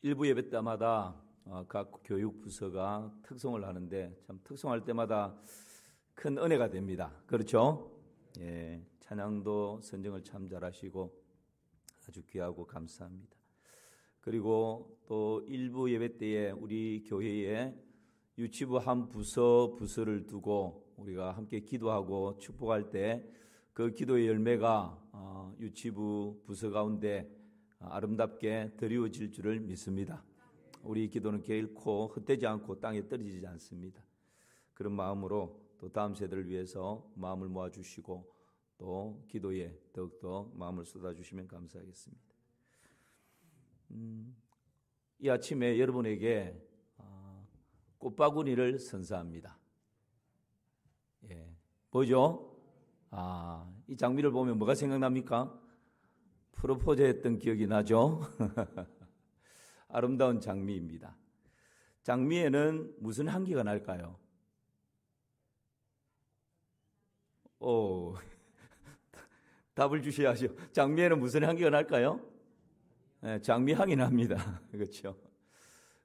일부 예배 때마다 각 교육부서가 특송을 하는데 참 특송할 때마다 큰 은혜가 됩니다. 그렇죠? 예, 찬양도 선정을 참 잘하시고 아주 귀하고 감사합니다. 그리고 또 일부 예배 때에 우리 교회에 유치부 한 부서를 두고 우리가 함께 기도하고 축복할 때 그 기도의 열매가 유치부 부서 가운데 아름답게 드리워질 줄을 믿습니다. 우리 기도는 결코 헛되지 않고 땅에 떨어지지 않습니다. 그런 마음으로 또 다음 세대를 위해서 마음을 모아주시고 또 기도에 더욱더 마음을 쏟아주시면 감사하겠습니다. 이 아침에 여러분에게 꽃바구니를 선사합니다. 예, 뭐죠? 이 장미를 보면 뭐가 생각납니까? 프로포즈 했던 기억이 나죠? 아름다운 장미입니다. 장미에는 무슨 향기가 날까요? 답을 주셔야죠. 장미에는 무슨 향기가 날까요? 네, 장미 향이 납니다. 그렇죠?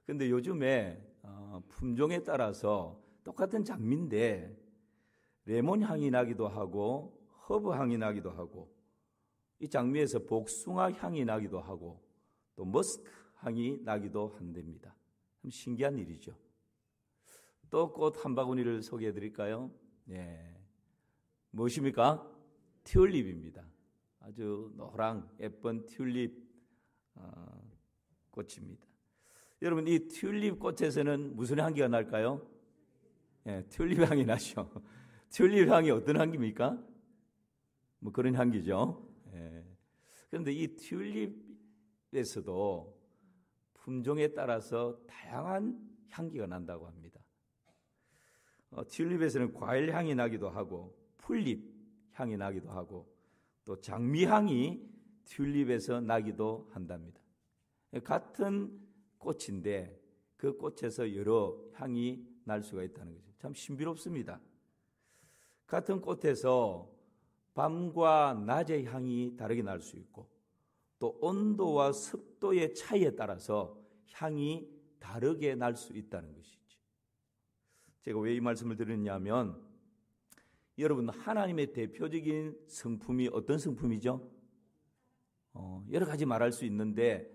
근데 요즘에 품종에 따라서 똑같은 장미인데 레몬 향이 나기도 하고 허브 향이 나기도 하고 이 장미에서 복숭아 향이 나기도 하고 또 머스크 향이 나기도 한답니다. 참 신기한 일이죠. 또 꽃 한 바구니를 소개해 드릴까요? 네. 무엇입니까? 튤립입니다. 아주 노랑 예쁜 튤립 꽃입니다. 여러분 이 튤립 꽃에서는 무슨 향기가 날까요? 네, 튤립 향이 나죠. 튤립 향이 어떤 향기입니까? 뭐 그런 향기죠. 예. 그런데 이 튤립에서도 품종에 따라서 다양한 향기가 난다고 합니다. 튤립에서는 과일 향이 나기도 하고 풀잎 향이 나기도 하고 또 장미 향이 튤립에서 나기도 한답니다. 같은 꽃인데 그 꽃에서 여러 향이 날 수가 있다는 거죠. 참 신비롭습니다. 같은 꽃에서 밤과 낮의 향이 다르게 날 수 있고 또 온도와 습도의 차이에 따라서 향이 다르게 날 수 있다는 것이죠. 제가 왜 이 말씀을 드리느냐면 여러분 하나님의 대표적인 성품이 어떤 성품이죠? 여러 가지 말할 수 있는데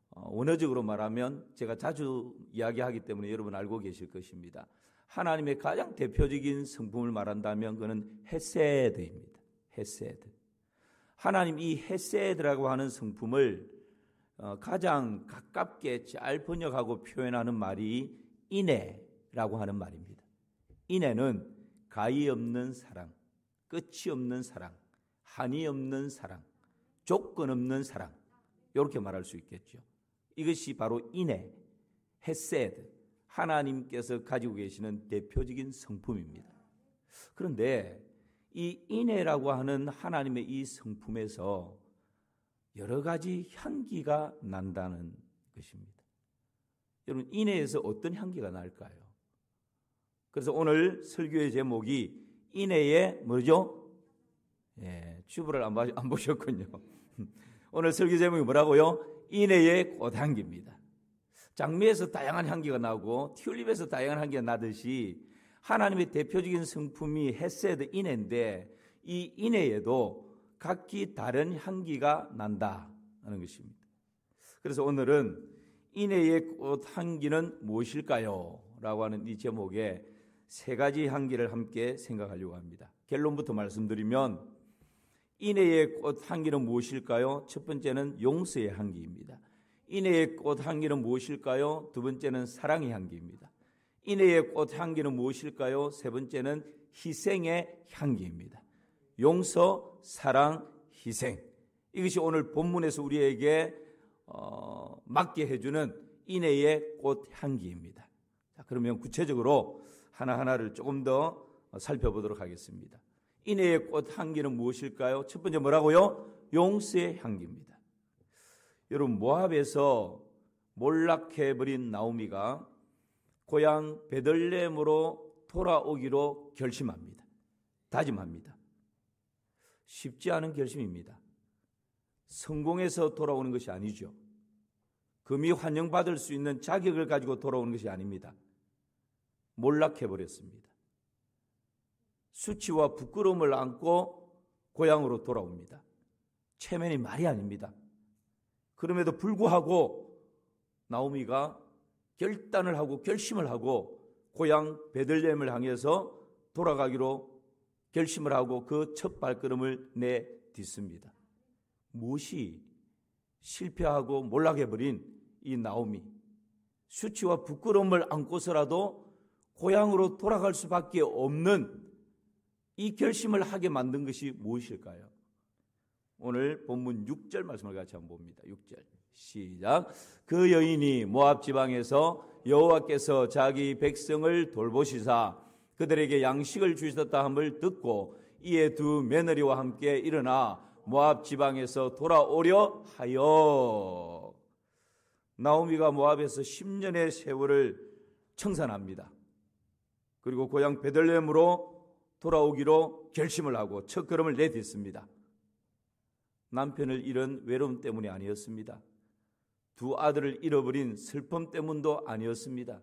원어적으로 말하면 제가 자주 이야기하기 때문에 여러분 알고 계실 것입니다. 하나님의 가장 대표적인 성품을 말한다면 그는 헤세드입니다. 헤세드. 하나님 이 헤세드라고 하는 성품을 가장 가깝게 잘 번역하고 표현하는 말이 인애라고 하는 말입니다. 인애는 가히 없는 사랑, 끝이 없는 사랑, 한이 없는 사랑, 조건 없는 사랑 이렇게 말할 수 있겠죠. 이것이 바로 인애, 헤세드. 하나님께서 가지고 계시는 대표적인 성품입니다. 그런데 이 인애라고 하는 하나님의 이 성품에서 여러 가지 향기가 난다는 것입니다. 여러분 인애에서 어떤 향기가 날까요? 그래서 오늘 설교의 제목이 인애의 뭐죠? 예, 주부를 안 보셨군요. 오늘 설교 제목이 뭐라고요? 인애의 꽃향기입니다. 장미에서 다양한 향기가 나고 튤립에서 다양한 향기가 나듯이 하나님의 대표적인 성품이 헤세드 인애인데 이 인애에도 각기 다른 향기가 난다는 것입니다. 그래서 오늘은 인애의 꽃향기는 무엇일까요? 라고 하는 이 제목에 세 가지 향기를 함께 생각하려고 합니다. 결론부터 말씀드리면 인애의 꽃향기는 무엇일까요? 첫 번째는 용서의 향기입니다. 인애의 꽃향기는 무엇일까요? 두 번째는 사랑의 향기입니다. 인애의 꽃향기는 무엇일까요? 세 번째는 희생의 향기입니다. 용서, 사랑, 희생. 이것이 오늘 본문에서 우리에게 맞게 해주는 인애의 꽃향기입니다. 자, 그러면 구체적으로 하나하나를 조금 더 살펴보도록 하겠습니다. 인애의 꽃향기는 무엇일까요? 첫 번째 뭐라고요? 용서의 향기입니다. 여러분 모압에서 몰락해버린 나오미가 고향 베들레헴으로 돌아오기로 결심합니다. 다짐합니다. 쉽지 않은 결심입니다. 성공해서 돌아오는 것이 아니죠. 금이 환영받을 수 있는 자격을 가지고 돌아오는 것이 아닙니다. 몰락해버렸습니다. 수치와 부끄러움을 안고 고향으로 돌아옵니다. 체면이 말이 아닙니다. 그럼에도 불구하고 나오미가 결단을 하고 결심을 하고 고향 베들레헴을 향해서 돌아가기로 결심을 하고 그 첫 발걸음을 내딛습니다. 무엇이 실패하고 몰락해버린 이 나오미, 수치와 부끄러움을 안고서라도 고향으로 돌아갈 수밖에 없는 이 결심을 하게 만든 것이 무엇일까요? 오늘 본문 6절 말씀을 같이 한번 봅니다. 6절 시작. 그 여인이 모압 지방에서 여호와께서 자기 백성을 돌보시사 그들에게 양식을 주셨다 함을 듣고 이에 두 며느리와 함께 일어나 모압 지방에서 돌아오려 하여. 나오미가 모압에서 10년의 세월을 청산합니다. 그리고 고향 베들레헴으로 돌아오기로 결심을 하고 첫걸음을 내딛습니다. 남편을 잃은 외로움 때문이 아니었습니다. 두 아들을 잃어버린 슬픔 때문도 아니었습니다.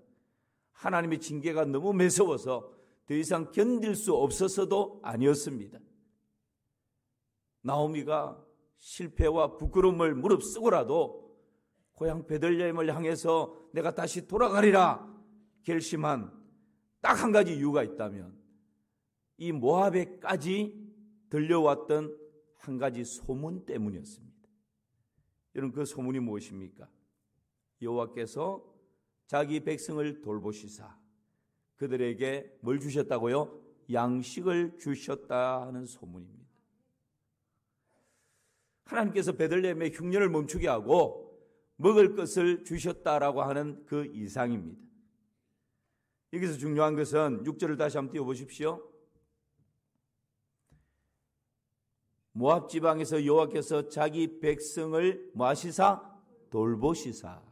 하나님의 징계가 너무 매서워서 더 이상 견딜 수 없어서도 아니었습니다. 나오미가 실패와 부끄러움을 무릅쓰고라도 고향 베들레헴을 향해서 내가 다시 돌아가리라 결심한 딱 한 가지 이유가 있다면 이 모압에까지 들려왔던 한 가지 소문 때문이었습니다. 여러분, 그 소문이 무엇입니까? 여호와께서 자기 백성을 돌보시사 그들에게 뭘 주셨다고요? 양식을 주셨다 하는 소문입니다. 하나님께서 베들레헴의 흉년을 멈추게 하고 먹을 것을 주셨다라고 하는 그 이상입니다. 여기서 중요한 것은 6절을 다시 한번 띄워보십시오. 모압 지방에서 여호와께서 자기 백성을 뭐하시사? 돌보시사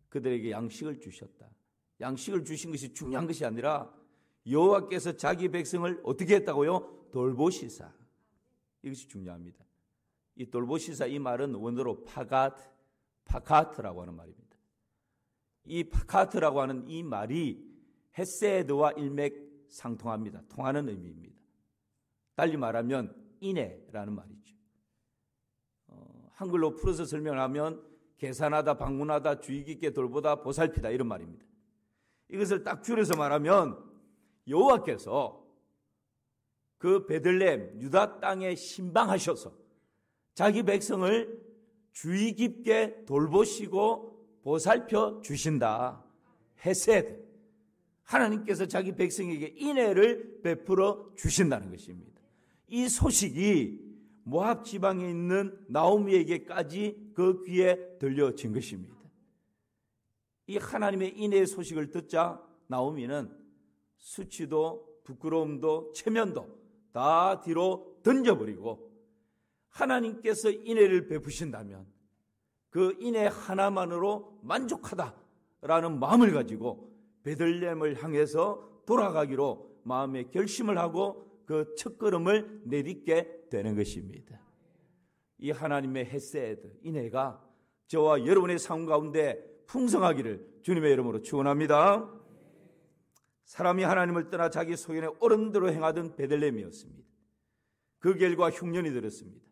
그들에게 양식을 주셨다. 양식을 주신 것이 중요한 것이 아니라 여호와께서 자기 백성을 어떻게 했다고요? 돌보시사. 이것이 중요합니다. 이 돌보시사 이 말은 원어로 파카트라고 하는 말입니다. 이 파카트라고 하는 이 말이 헤세드와 일맥상통합니다. 통하는 의미입니다. 달리 말하면 인애라는 말이죠. 한글로 풀어서 설명하면 계산하다, 방문하다, 주의 깊게 돌보다, 보살피다 이런 말입니다. 이것을 딱 줄여서 말하면 여호와께서 그 베들레헴 유다 땅에 신방하셔서 자기 백성을 주의 깊게 돌보시고 보살펴 주신다. 헤세드. 하나님께서 자기 백성에게 인애를 베풀어 주신다는 것입니다. 이 소식이 모압 지방에 있는 나오미에게까지 그 귀에 들려진 것입니다. 이 하나님의 인애의 소식을 듣자 나오미는 수치도 부끄러움도 체면도 다 뒤로 던져버리고 하나님께서 인애를 베푸신다면 그 인애 하나만으로 만족하다라는 마음을 가지고 베들레헴을 향해서 돌아가기로 마음의 결심을 하고 그 첫걸음을 내딛게 되는 것입니다. 이 하나님의 헤세드, 인애가 저와 여러분의 삶 가운데 풍성하기를 주님의 이름으로 축원합니다. 사람이 하나님을 떠나 자기 소견에 옳은 대로 행하던 베들레헴이었습니다. 그 결과 흉년이 들었습니다.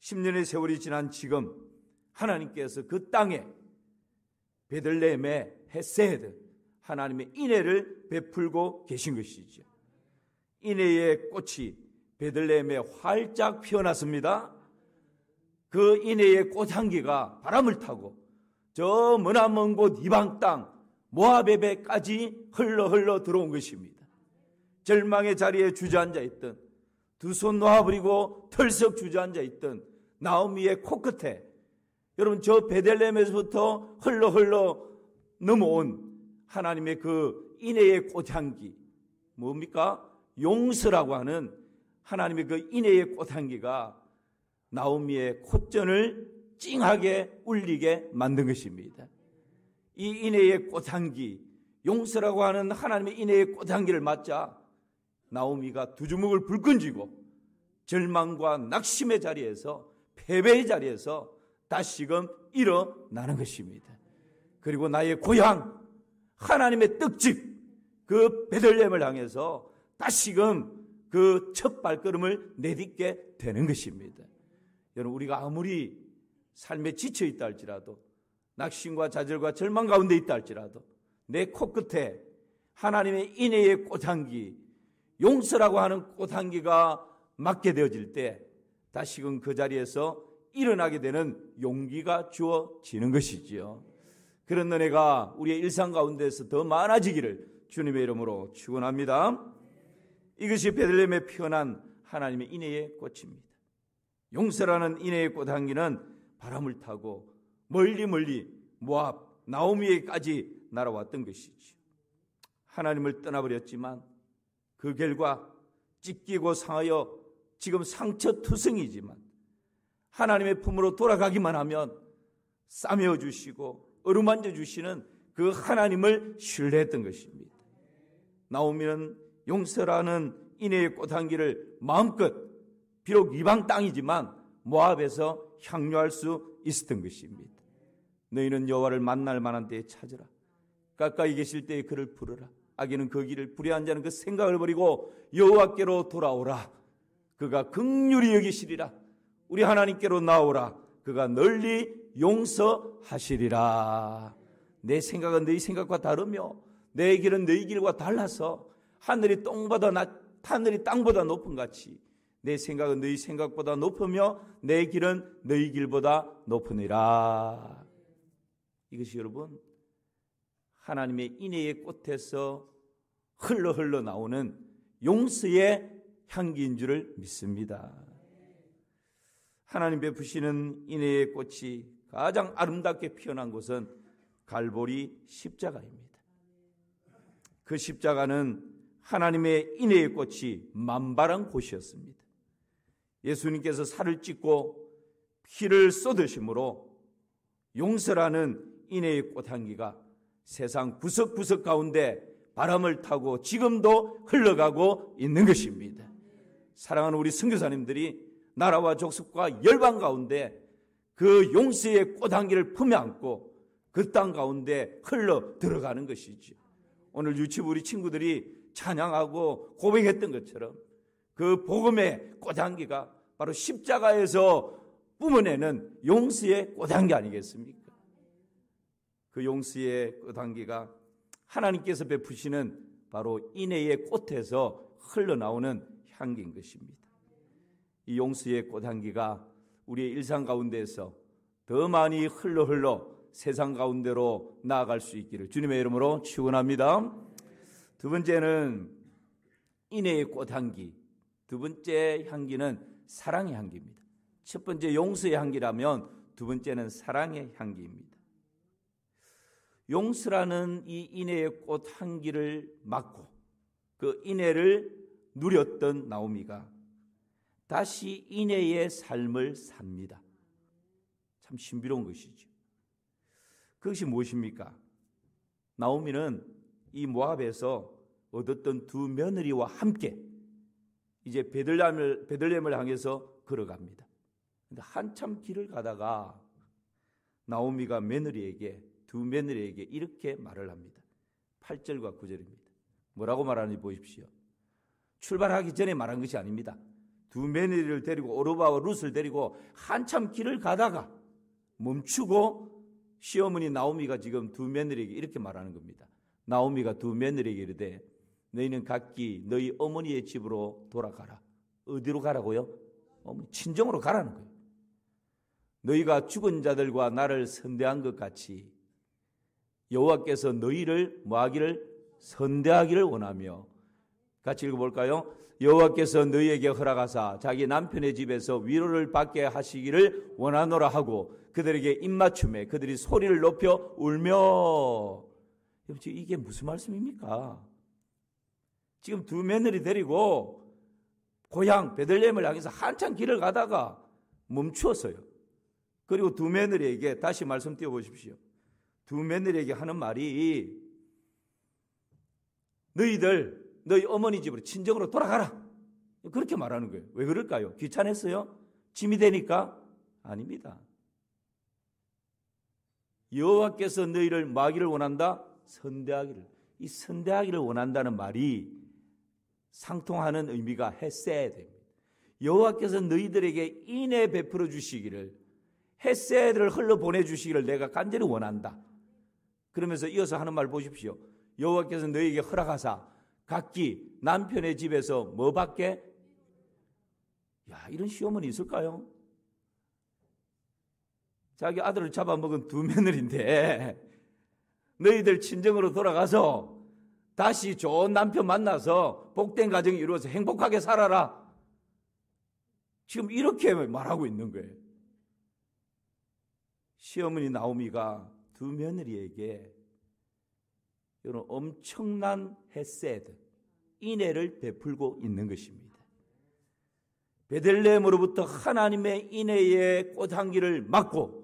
10년의 세월이 지난 지금 하나님께서 그 땅에 베들레헴의 헤세드, 하나님의 인애를 베풀고 계신 것이죠. 인애의 꽃이 베들레헴에 활짝 피어났습니다. 그 인애의 꽃향기가 바람을 타고 저 머나먼 곳 이방 땅 모압에까지 흘러 들어온 것입니다. 절망의 자리에 주저앉아 있던, 두 손 놓아버리고 털썩 주저앉아 있던 나오미의 코끝에 여러분 저 베들레헴에서부터 흘러 넘어온 하나님의 그 인애의 꽃향기 뭡니까? 용서라고 하는 하나님의 그 인애의 꽃향기가 나오미의 콧전을 찡하게 울리게 만든 것입니다. 이 인애의 꽃향기, 용서라고 하는 하나님의 인애의 꽃향기를 맞자 나오미가 두 주먹을 불끈 쥐고 절망과 낙심의 자리에서, 패배의 자리에서 다시금 일어나는 것입니다. 그리고 나의 고향 하나님의 떡집 그 베들레헴을 향해서 다시금 그 첫 발걸음을 내딛게 되는 것입니다. 여러분, 우리가 아무리 삶에 지쳐 있다 할지라도, 낙심과 좌절과 절망 가운데 있다 할지라도, 내 코끝에 하나님의 인애의 꽃향기, 용서라고 하는 꽃향기가 맡게 되어질 때 다시금 그 자리에서 일어나게 되는 용기가 주어지는 것이지요. 그런 은혜가 우리의 일상 가운데서 더 많아지기를 주님의 이름으로 축원합니다. 이것이 베들레헴에 피어난 하나님의 인애의 꽃입니다. 용서라는 인애의 꽃향기는 바람을 타고 멀리 모압, 나오미에까지 날아왔던 것이죠. 하나님을 떠나버렸지만 그 결과 찢기고 상하여 지금 상처투성이지만 하나님의 품으로 돌아가기만 하면 싸매어 주시고 어루만져 주시는 그 하나님을 신뢰했던 것입니다. 나오미는 용서라는 인애의 꽃향기를 마음껏 비록 이방 땅이지만 모압에서 향유할 수 있었던 것입니다. 너희는 여호와를 만날 만한 때에 찾으라. 가까이 계실 때에 그를 부르라. 악인은 그 길을 불의한 자는 그 생각을 버리고 여호와께로 돌아오라. 그가 긍휼히 여기시리라. 우리 하나님께로 나오라. 그가 널리 용서하시리라. 내 생각은 너희 생각과 다르며 내 길은 너희 길과 달라서 하늘이 땅보다 높은 같이 내 생각은 너희 생각보다 높으며 내 길은 너희 길보다 높으니라. 이것이 여러분 하나님의 인애의 꽃에서 흘러 나오는 용서의 향기인 줄을 믿습니다. 하나님 베푸시는 인애의 꽃이 가장 아름답게 피어난 곳은 갈보리 십자가입니다. 그 십자가는 하나님의 인애의 꽃이 만발한 곳이었습니다. 예수님께서 살을 찢고 피를 쏟으심으로 용서라는 인애의 꽃향기가 세상 구석구석 가운데 바람을 타고 지금도 흘러가고 있는 것입니다. 사랑하는 우리 선교사님들이 나라와 족속과 열방 가운데 그 용서의 꽃향기를 품에 안고 그 땅 가운데 흘러 들어가는 것이죠. 오늘 유치부 우리 친구들이 찬양하고 고백했던 것처럼 그 복음의 꽃향기가 바로 십자가에서 뿜어내는 용서의 꽃향기 아니겠습니까? 그 용서의 꽃향기가 하나님께서 베푸시는 바로 인애의 꽃에서 흘러나오는 향기인 것입니다. 이 용서의 꽃향기가 우리의 일상 가운데에서 더 많이 흘러 세상 가운데로 나아갈 수 있기를 주님의 이름으로 축원합니다. 두 번째는 인애의 꽃향기, 두 번째 향기는 사랑의 향기입니다. 첫 번째 용서의 향기라면 두 번째는 사랑의 향기입니다. 용서라는 이 인애의 꽃향기를 맡고 그 인애를 누렸던 나오미가 다시 인애의 삶을 삽니다. 참 신비로운 것이죠. 그것이 무엇입니까? 나오미는 이 모압에서 얻었던 두 며느리와 함께 이제 베들레헴을 향해서 걸어갑니다. 근데 한참 길을 가다가 나오미가 두 며느리에게 이렇게 말을 합니다. 8절과 9절입니다. 뭐라고 말하는지 보십시오. 출발하기 전에 말한 것이 아닙니다. 두 며느리를 데리고 오르바와 룻을 데리고 한참 길을 가다가 멈추고 시어머니 나오미가 지금 두 며느리에게 이렇게 말하는 겁니다. 나오미가 두 며느리에게 이르되 너희는 각기 너희 어머니의 집으로 돌아가라. 어디로 가라고요? 어머니 친정으로 가라는 거예요. 너희가 죽은 자들과 나를 선대한 것 같이 여호와께서 너희를 뭐하기를 선대하기를 원하며 같이 읽어볼까요? 여호와께서 너희에게 허락하사 자기 남편의 집에서 위로를 받게 하시기를 원하노라 하고 그들에게 입맞춤에 그들이 소리를 높여 울며. 이게 무슨 말씀입니까? 지금 두 며느리 데리고 고향 베들레헴을 향해서 한참 길을 가다가 멈추었어요. 그리고 두 며느리에게 다시 말씀 띄워보십시오. 두 며느리에게 하는 말이 너희 어머니 집으로 친정으로 돌아가라. 그렇게 말하는 거예요. 왜 그럴까요? 귀찮았어요? 짐이 되니까? 아닙니다. 여호와께서 너희를 뭐 하기를 원한다? 선대하기를. 이 선대하기를 원한다는 말이 상통하는 의미가 헤세드입니다. 여호와께서 너희들에게 인애 베풀어 주시기를, 헤세드를 흘러 보내주시기를 내가 간절히 원한다. 그러면서 이어서 하는 말 보십시오. 여호와께서 너희에게 허락하사 각기 남편의 집에서 뭐 받게? 야, 이런 시어머니 있을까요? 자기 아들을 잡아먹은 두 며느리인데 너희들 친정으로 돌아가서 다시 좋은 남편 만나서 복된 가정이 이루어서 행복하게 살아라. 지금 이렇게 말하고 있는 거예요. 시어머니 나오미가 두 며느리에게 이런 엄청난 헤세드, 인애를 베풀고 있는 것입니다. 베들레헴으로부터 하나님의 인애의 꽃향기를 맡고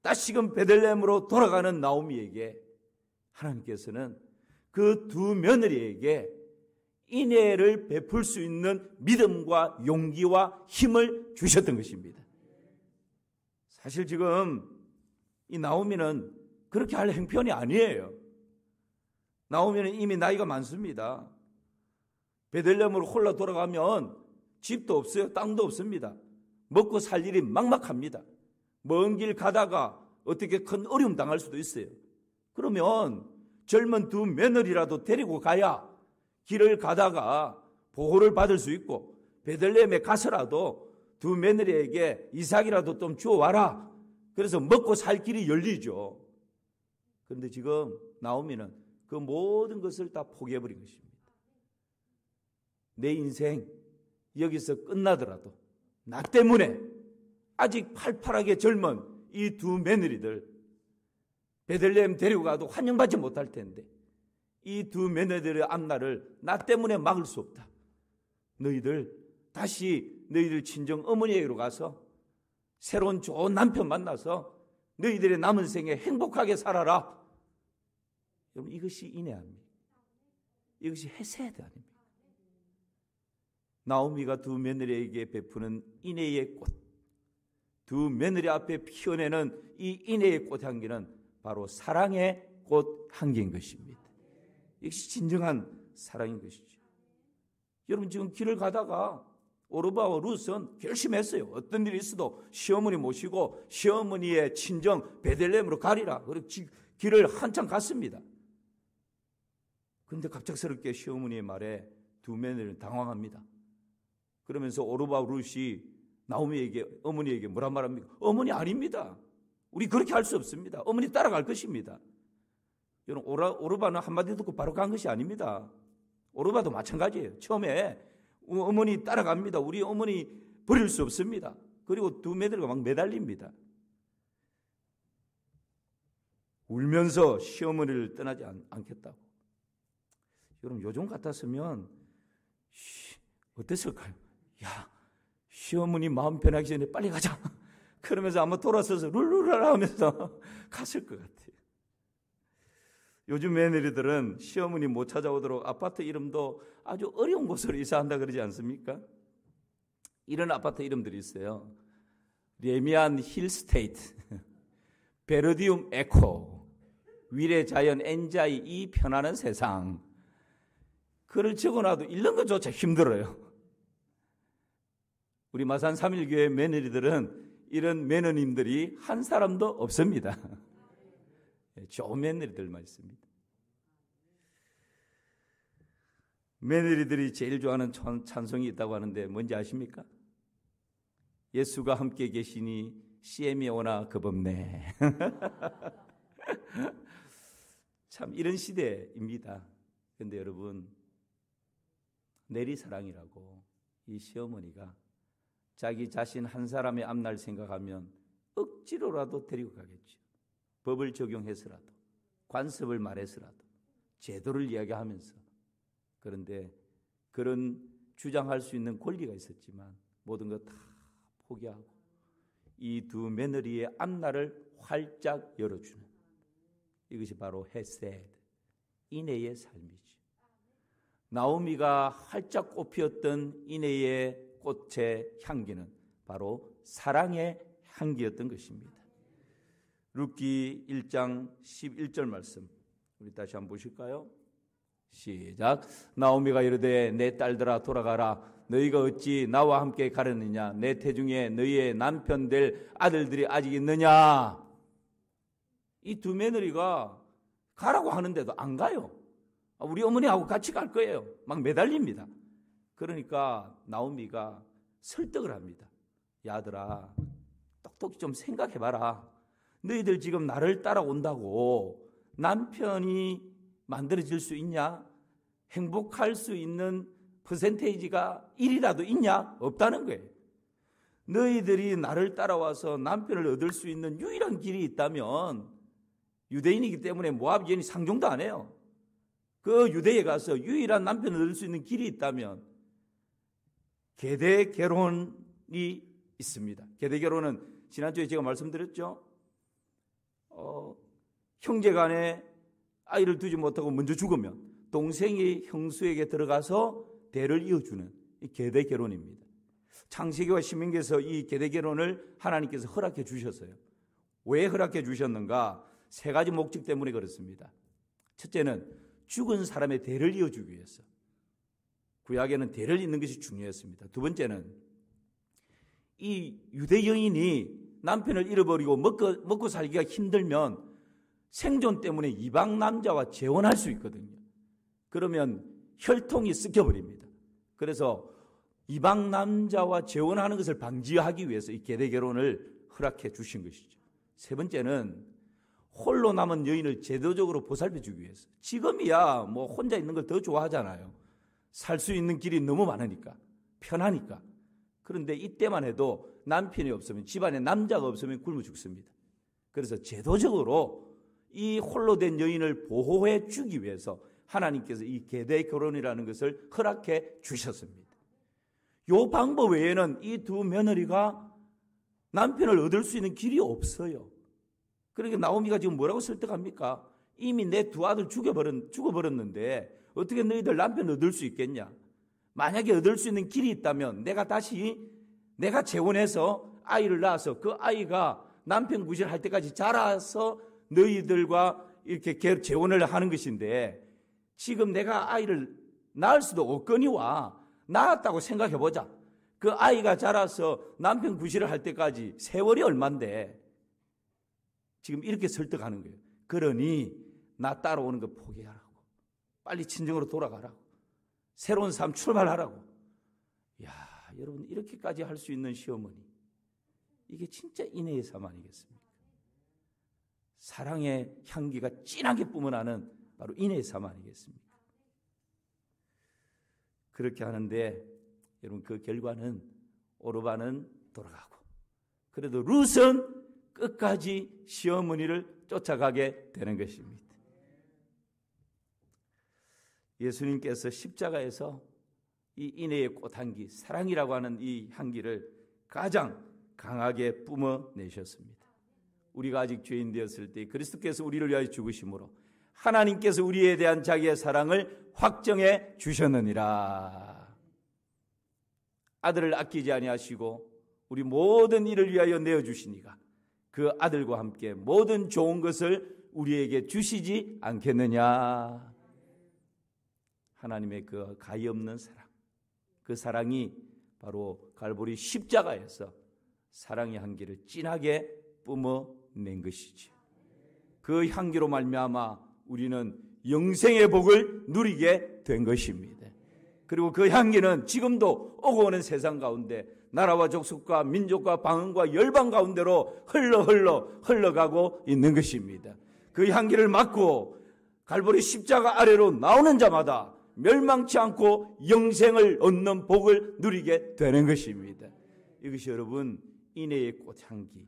다시금 베들레헴으로 돌아가는 나오미에게 하나님께서는 그 두 며느리에게 인애를 베풀 수 있는 믿음과 용기와 힘을 주셨던 것입니다. 사실 지금 이 나오미는 그렇게 할 형편이 아니에요. 나오미는 이미 나이가 많습니다. 베들레헴으로 홀라 돌아가면 집도 없어요. 땅도 없습니다. 먹고 살 일이 막막합니다. 먼 길 가다가 어떻게 큰 어려움 당할 수도 있어요. 그러면 젊은 두 며느리라도 데리고 가야 길을 가다가 보호를 받을 수 있고 베들레헴에 가서라도 두 며느리에게 이삭이라도 좀 주워와라. 그래서 먹고 살 길이 열리죠. 그런데 지금 나오미는 그 모든 것을 다 포기해버린 것입니다. 내 인생 여기서 끝나더라도 나 때문에 아직 팔팔하게 젊은 이 두 며느리들 베들레헴 데리고 가도 환영받지 못할 텐데 이 두 며느리들의 앞날을 나 때문에 막을 수 없다. 너희들 다시 너희들 친정 어머니에게로 가서 새로운 좋은 남편 만나서 너희들의 남은 생에 행복하게 살아라. 여러분, 이것이 인애입니다. 이것이 헤세드 아닙니까? 나오미가 두 며느리에게 베푸는 인애의 꽃, 두 며느리 앞에 피어내는 이 인애의 꽃향기는 바로 사랑의 꽃향기인 것입니다. 이것이 진정한 사랑인 것이죠. 여러분, 지금 길을 가다가 오르바와 룻은 결심했어요. 어떤 일이 있어도 시어머니 모시고 시어머니의 친정 베들레헴으로 가리라. 그리고 길을 한참 갔습니다. 그런데 갑작스럽게 시어머니의 말에 두 며느리는 당황합니다. 그러면서 오르바와 룻이 나오미에게, 어머니에게 뭐란 말합니까? 어머니 아닙니다. 우리 그렇게 할 수 없습니다. 어머니 따라갈 것입니다. 여러분, 오르바는 한마디 듣고 바로 간 것이 아닙니다. 오르바도 마찬가지예요. 처음에 어머니 따라갑니다. 우리 어머니 버릴 수 없습니다. 그리고 두 며느리가 막 매달립니다. 울면서 시어머니를 떠나지 않겠다고. 여러분, 요즘 같았으면 어땠을까요? 야, 시어머니 마음 변하기 전에 빨리 가자. 그러면서 아마 돌아서서 룰루랄 하면서 갔을 것 같아요. 요즘 며느리들은 시어머니 못 찾아오도록 아파트 이름도 아주 어려운 곳으로 이사한다 그러지 않습니까? 이런 아파트 이름들이 있어요. 레미안 힐스테이트, 베르디움 에코, 위례 자연 엔자이 이 편안한 세상. 글을 적어놔도 읽는 것조차 힘들어요. 우리 마산 3.1교회 며느리들은 이런 며느님들이 한 사람도 없습니다. 좋은 며느리들만 있습니다. 며느리들이 제일 좋아하는 찬송이 있다고 하는데 뭔지 아십니까? 예수가 함께 계시니 CM이 오나 겁없네. 참 이런 시대입니다. 그런데 여러분, 내리사랑이라고 이 시어머니가 자기 자신 한 사람의 앞날 생각하면 억지로라도 데리고 가겠죠. 법을 적용해서라도, 관습을 말해서라도, 제도를 이야기하면서. 그런데 그런 주장할 수 있는 권리가 있었지만 모든 것 다 포기하고 이 두 며느리의 앞날을 활짝 열어주는, 이것이 바로 헤세드, 인애의 삶이죠. 나오미가 활짝 꽃피었던 인애의 꽃의 향기는 바로 사랑의 향기였던 것입니다. 룻기 1장 11절 말씀 우리 다시 한번 보실까요? 시작. 나오미가 이르되 내 딸들아 돌아가라. 너희가 어찌 나와 함께 가려느냐? 내 태중에 너희의 남편 될 아들들이 아직 있느냐? 이 두 며느리가 가라고 하는데도 안 가요. 우리 어머니하고 같이 갈 거예요. 막 매달립니다. 그러니까 나오미가 설득을 합니다. 야들아, 똑똑히 좀 생각해봐라. 너희들 지금 나를 따라온다고 남편이 만들어질 수 있냐? 행복할 수 있는 퍼센테이지가 1이라도 있냐? 없다는 거예요. 너희들이 나를 따라와서 남편을 얻을 수 있는 유일한 길이 있다면, 유대인이기 때문에 모압 여인이 상종도 안 해요. 그 유대에 가서 유일한 남편을 얻을 수 있는 길이 있다면 계대 결혼이 있습니다. 계대 결혼은 지난주에 제가 말씀드렸죠. 형제간에 아이를 두지 못하고 먼저 죽으면 동생이 형수에게 들어가서 대를 이어주는 계대 결혼입니다. 창세기와 신명기에서 이 계대 결혼을 하나님께서 허락해 주셨어요. 왜 허락해 주셨는가? 세 가지 목적 때문에 그렇습니다. 첫째는 죽은 사람의 대를 이어주기 위해서. 구약에는 대를 잇는 것이 중요했습니다. 두 번째는 이 유대 여인이 남편을 잃어버리고 먹고 살기가 힘들면 생존 때문에 이방 남자와 재혼할 수 있거든요. 그러면 혈통이 섞여버립니다. 그래서 이방 남자와 재혼하는 것을 방지하기 위해서 이 계대 결혼을 허락해 주신 것이죠. 세 번째는 홀로 남은 여인을 제도적으로 보살펴 주기 위해서. 지금이야 뭐 혼자 있는 걸 더 좋아하잖아요. 살 수 있는 길이 너무 많으니까, 편하니까. 그런데 이때만 해도 남편이 없으면, 집안에 남자가 없으면 굶어 죽습니다. 그래서 제도적으로 이 홀로 된 여인을 보호해 주기 위해서 하나님께서 이 계대 결혼이라는 것을 허락해 주셨습니다. 이 방법 외에는 이 두 며느리가 남편을 얻을 수 있는 길이 없어요. 그러니까 나오미가 지금 뭐라고 설득합니까? 이미 내 두 아들 죽어버렸는데 어떻게 너희들 남편 얻을 수 있겠냐? 만약에 얻을 수 있는 길이 있다면 내가 재혼해서 아이를 낳아서 그 아이가 남편 구실할 때까지 자라서 너희들과 이렇게 재혼을 하는 것인데, 지금 내가 아이를 낳을 수도 없거니와 낳았다고 생각해보자. 그 아이가 자라서 남편 구실을 할 때까지 세월이 얼만데, 지금 이렇게 설득하는 거예요. 그러니 나 따라오는 거 포기하라고. 빨리 친정으로 돌아가라고. 새로운 삶 출발하라고. 이야, 여러분, 이렇게까지 할 수 있는 시어머니, 이게 진짜 인애의 삶 아니겠습니까? 사랑의 향기가 진하게 뿜어나는 바로 인애의 삶 아니겠습니까? 그렇게 하는데 여러분, 그 결과는 오르반은 돌아가고, 그래도 룻은 끝까지 시어머니를 쫓아가게 되는 것입니다. 예수님께서 십자가에서 이 인애의 꽃향기, 사랑이라고 하는 이 향기를 가장 강하게 뿜어내셨습니다. 우리가 아직 죄인 되었을 때 그리스도께서 우리를 위하여 죽으심으로 하나님께서 우리에 대한 자기의 사랑을 확정해 주셨느니라. 아들을 아끼지 아니하시고 우리 모든 일을 위하여 내어주시니가 그 아들과 함께 모든 좋은 것을 우리에게 주시지 않겠느냐. 하나님의 그 가히 없는 사랑, 그 사랑이 바로 갈보리 십자가에서 사랑의 향기를 진하게 뿜어낸 것이지. 그 향기로 말미암아 우리는 영생의 복을 누리게 된 것입니다. 그리고 그 향기는 지금도 오고 오는 세상 가운데 나라와 족속과 민족과 방언과 열방 가운데로 흘러가고 있는 것입니다. 그 향기를 맡고 갈보리 십자가 아래로 나오는 자마다 멸망치 않고 영생을 얻는 복을 누리게 되는 것입니다. 이것이 여러분 인애의 꽃향기,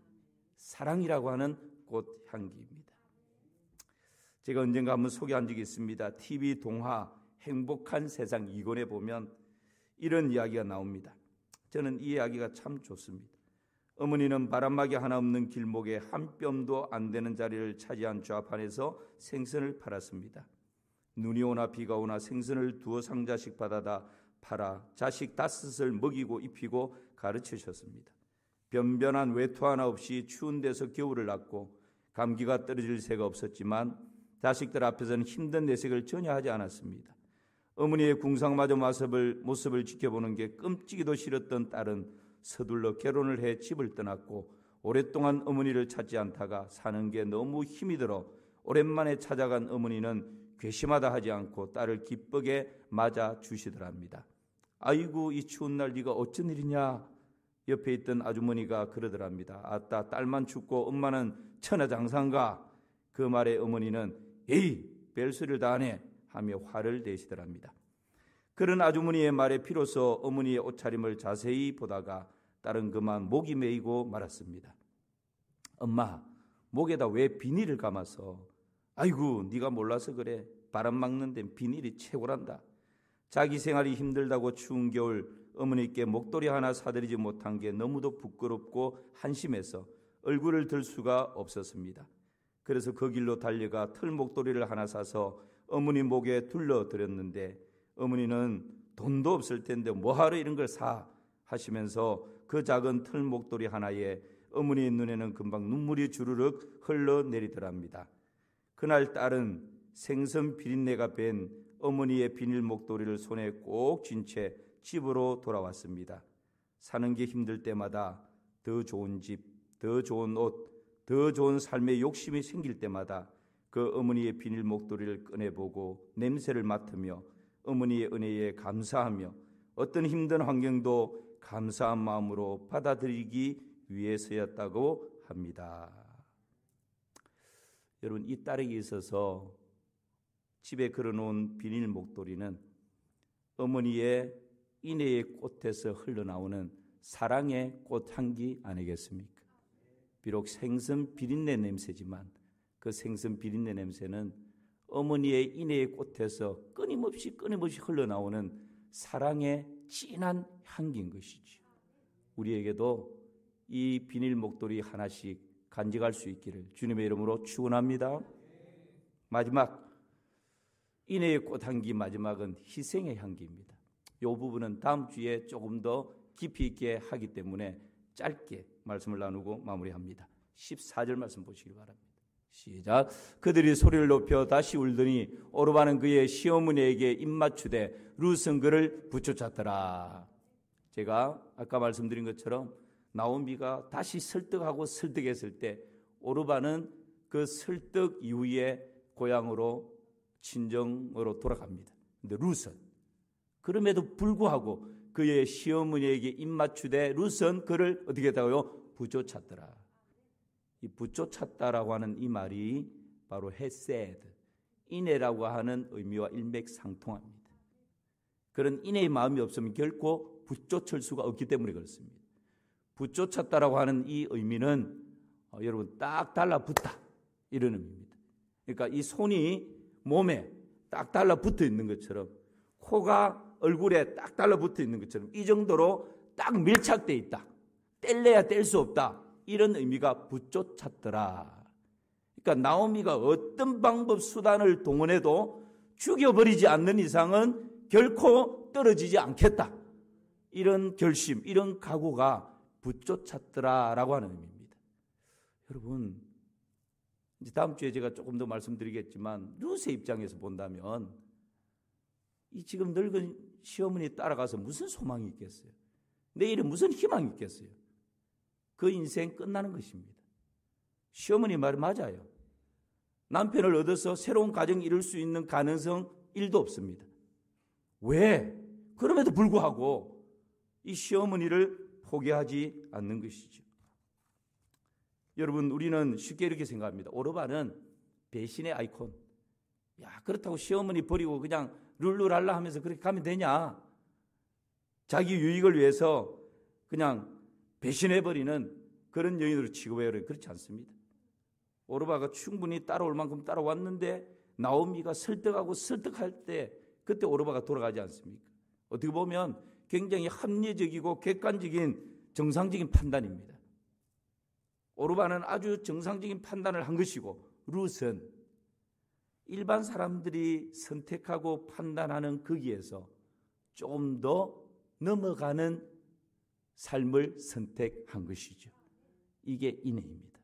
사랑이라고 하는 꽃향기입니다. 제가 언젠가 한번 소개한 적이 있습니다. TV 동화 행복한 세상 2권에 보면 이런 이야기가 나옵니다. 저는 이 이야기가 참 좋습니다. 어머니는 바람막이 하나 없는 길목에 한 뼘도 안 되는 자리를 차지한 좌판에서 생선을 팔았습니다. 눈이 오나 비가 오나 생선을 두어 상자씩 받아다 팔아 자식 5을 먹이고 입히고 가르치셨습니다. 변변한 외투 하나 없이 추운 데서 겨울을 났고 감기가 떨어질 새가 없었지만 자식들 앞에서는 힘든 내색을 전혀 하지 않았습니다. 어머니의 궁상마저 모습을 지켜보는 게 끔찍이도 싫었던 딸은 서둘러 결혼을 해 집을 떠났고 오랫동안 어머니를 찾지 않다가 사는 게 너무 힘이 들어 오랜만에 찾아간 어머니는 괘씸하다 하지 않고 딸을 기쁘게 맞아 주시더랍니다. 아이고 이 추운 날 네가 어쩐 일이냐? 옆에 있던 아주머니가 그러더랍니다. 아따 딸만 춥고 엄마는 천하장사인가? 그 말에 어머니는 에이 별소리를 다 하네 하며 화를 내시더랍니다. 그런 아주머니의 말에 비로소 어머니의 옷차림을 자세히 보다가 딸은 그만 목이 메이고 말았습니다. 엄마 목에다 왜 비닐을 감아서? 아이고 네가 몰라서 그래. 바람 막는 데는 비닐이 최고란다. 자기 생활이 힘들다고 추운 겨울 어머니께 목도리 하나 사드리지 못한 게 너무도 부끄럽고 한심해서 얼굴을 들 수가 없었습니다. 그래서 그 길로 달려가 털 목도리를 하나 사서 어머니 목에 둘러드렸는데 어머니는 돈도 없을 텐데 뭐하러 이런 걸 사 하시면서 그 작은 털 목도리 하나에 어머니의 눈에는 금방 눈물이 주르륵 흘러내리더랍니다. 그날 딸은 생선 비린내가 밴 어머니의 비닐 목도리를 손에 꼭 쥔 채 집으로 돌아왔습니다. 사는 게 힘들 때마다 더 좋은 집, 더 좋은 옷, 더 좋은 삶의 욕심이 생길 때마다 그 어머니의 비닐 목도리를 꺼내보고 냄새를 맡으며 어머니의 은혜에 감사하며 어떤 힘든 환경도 감사한 마음으로 받아들이기 위해서였다고 합니다. 여러분, 이 딸에게 있어서 집에 걸어놓은 비닐 목도리는 어머니의 인애의 꽃에서 흘러나오는 사랑의 꽃향기 아니겠습니까? 비록 생선 비린내 냄새지만 그 생선 비린내 냄새는 어머니의 인애의 꽃에서 끊임없이 흘러나오는 사랑의 진한 향기인 것이죠. 우리에게도 이 비닐 목도리 하나씩 간직할 수 있기를 주님의 이름으로 축원합니다. 마지막 인애의 꽃향기, 마지막은 희생의 향기입니다. 이 부분은 다음 주에 조금 더 깊이 있게 하기 때문에 짧게 말씀을 나누고 마무리합니다. 14절 말씀 보시기 바랍니다. 시작. 그들이 소리를 높여 다시 울더니 오르바는 그의 시어머니에게 입맞추되 룻은 그를 부쫓았더라. 제가 아까 말씀드린 것처럼 나오미가 다시 설득하고 설득했을 때 오르바는 그 설득 이후에 고향으로 친정으로 돌아갑니다. 근데 룻은 그럼에도 불구하고 그의 시어머니에게 입맞추되 룻은 그를 어떻게 했다고요? 부쫓았더라. 이 부쫓았다라고 하는 이 말이 바로 헤세드, 인애라고 하는 의미와 일맥상통합니다. 그런 인애의 마음이 없으면 결코 부쫓을 수가 없기 때문에 그렇습니다. 부쫓았다라고 하는 이 의미는 여러분 딱 달라붙다 이런 의미입니다. 그러니까 이 손이 몸에 딱 달라붙어 있는 것처럼 코가 얼굴에 딱 달라붙어 있는 것처럼 이 정도로 딱 밀착되어 있다. 뗄래야 뗄 수 없다. 이런 의미가 부쫓았더라. 그러니까 나오미가 어떤 방법 수단을 동원해도 죽여버리지 않는 이상은 결코 떨어지지 않겠다. 이런 결심, 이런 각오가 부쫓았더라라고 하는 의미입니다. 여러분, 이제 다음 주에 제가 조금 더 말씀드리겠지만 룻의 입장에서 본다면 이 지금 늙은 시어머니 따라가서 무슨 소망이 있겠어요? 내일은 무슨 희망이 있겠어요? 그 인생 끝나는 것입니다. 시어머니 말이 맞아요. 남편을 얻어서 새로운 가정 이룰 수 있는 가능성 1도 없습니다. 왜? 그럼에도 불구하고 이 시어머니를 포기하지 않는 것이죠. 여러분, 우리는 쉽게 이렇게 생각합니다. 오르바는 배신의 아이콘. 야, 그렇다고 시어머니 버리고 그냥 룰루랄라 하면서 그렇게 가면 되냐? 자기 유익을 위해서 그냥 배신해버리는 그런 여인으로 취급해요. 그렇지 않습니다. 오르바가 충분히 따라올 만큼 따라왔는데 나오미가 설득하고 설득할 때 그때 오르바가 돌아가지 않습니까? 어떻게 보면 굉장히 합리적이고 객관적인 정상적인 판단입니다. 오르바는 아주 정상적인 판단을 한 것이고 룻은 일반 사람들이 선택하고 판단하는 거기에서 좀 더 넘어가는 삶을 선택한 것이죠. 이게 인애입니다.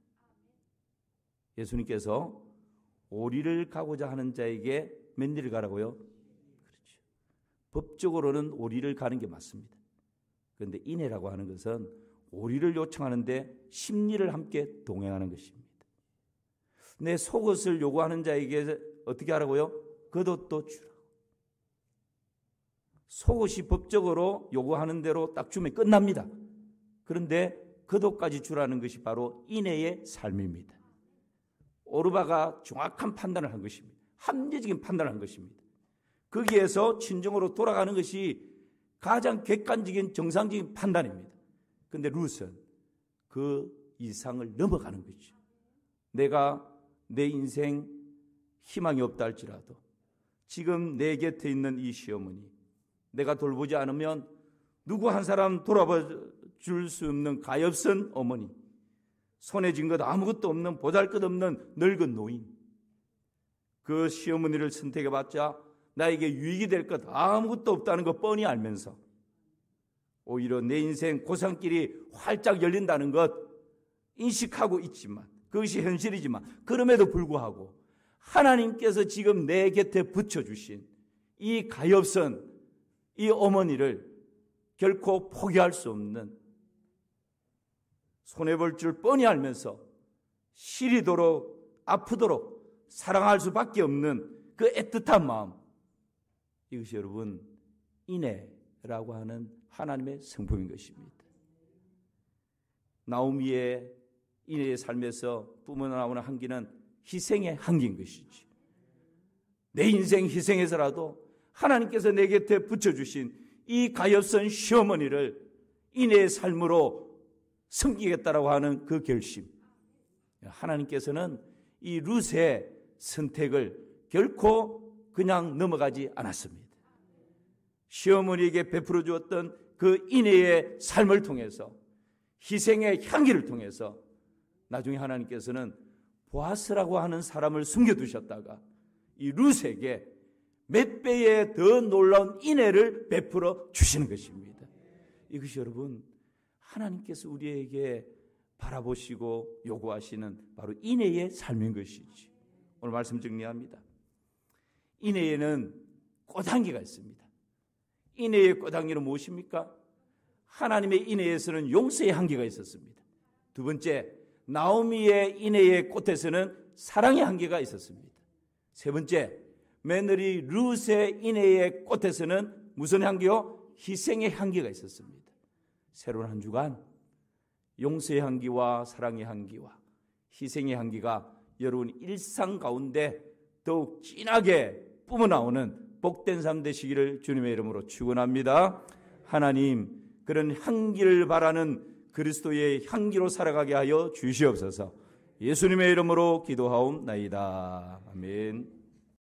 예수님께서 오리를 가고자 하는 자에게 몇 일을 가라고요? 그렇죠. 법적으로는 오리를 가는 게 맞습니다. 그런데 인애라고 하는 것은 오리를 요청하는데 십리를 함께 동행하는 것입니다. 내 속옷을 요구하는 자에게 어떻게 하라고요? 겉옷도 주라. 속옷이 법적으로 요구하는 대로 딱 주면 끝납니다. 그런데 겉옷까지 주라는 것이 바로 인애의 삶입니다. 오르바가 정확한 판단을 한 것입니다. 합리적인 판단을 한 것입니다. 거기에서 진정으로 돌아가는 것이 가장 객관적인 정상적인 판단입니다. 그런데 룻은 그 이상을 넘어가는 거죠. 내가 내 인생 희망이 없다 할지라도 지금 내 곁에 있는 이 시어머니, 내가 돌보지 않으면 누구 한 사람 돌아봐 줄 수 없는 가엾은 어머니, 손에 쥔 것 아무것도 없는 보잘것없는 늙은 노인, 그 시어머니를 선택해봤자 나에게 유익이 될 것 아무것도 없다는 거 뻔히 알면서 오히려 내 인생 고산길이 활짝 열린다는 것 인식하고 있지만, 그것이 현실이지만 그럼에도 불구하고 하나님께서 지금 내 곁에 붙여주신 이 가엾은 이 어머니를 결코 포기할 수 없는, 손해볼 줄 뻔히 알면서 시리도록 아프도록 사랑할 수밖에 없는 그 애틋한 마음, 이것이 여러분 인애라고 하는 하나님의 성품인 것입니다. 나오미의 인애의 삶에서 뿜어나오는 향기는 희생의 향기인 것이지. 내 인생 희생해서라도 하나님께서 내 곁에 붙여주신 이 가엾은 시어머니를 인애의 삶으로 섬기겠다라고 하는 그 결심. 하나님께서는 이 룻의 선택을 결코 그냥 넘어가지 않았습니다. 시어머니에게 베풀어 주었던 그 인애의 삶을 통해서, 희생의 향기를 통해서 나중에 하나님께서는 보아스라고 하는 사람을 숨겨두셨다가 이 룻에게 몇 배의 더 놀라운 인애를 베풀어 주시는 것입니다. 이것이 여러분 하나님께서 우리에게 바라보시고 요구하시는 바로 인애의 삶인 것이지. 오늘 말씀 정리합니다. 인애에는 꽃향기가 있습니다. 인애의 꽃향기는 무엇입니까? 하나님의 인애에서는 용서의 향기가 있었습니다. 두 번째, 나오미의 인애의 꽃에서는 사랑의 향기가 있었습니다. 세 번째, 며느리 룻의 인애의 꽃에서는 무슨 향기요? 희생의 향기가 있었습니다. 새로운 한 주간 용서의 향기와 사랑의 향기와 희생의 향기가 여러분 일상 가운데 더욱 진하게 뿜어나오는 복된 삶 되시기를 주님의 이름으로 축원합니다. 하나님, 그런 향기를 바라는 그리스도의 향기로 살아가게 하여 주시옵소서. 예수님의 이름으로 기도하옵나이다. 아멘.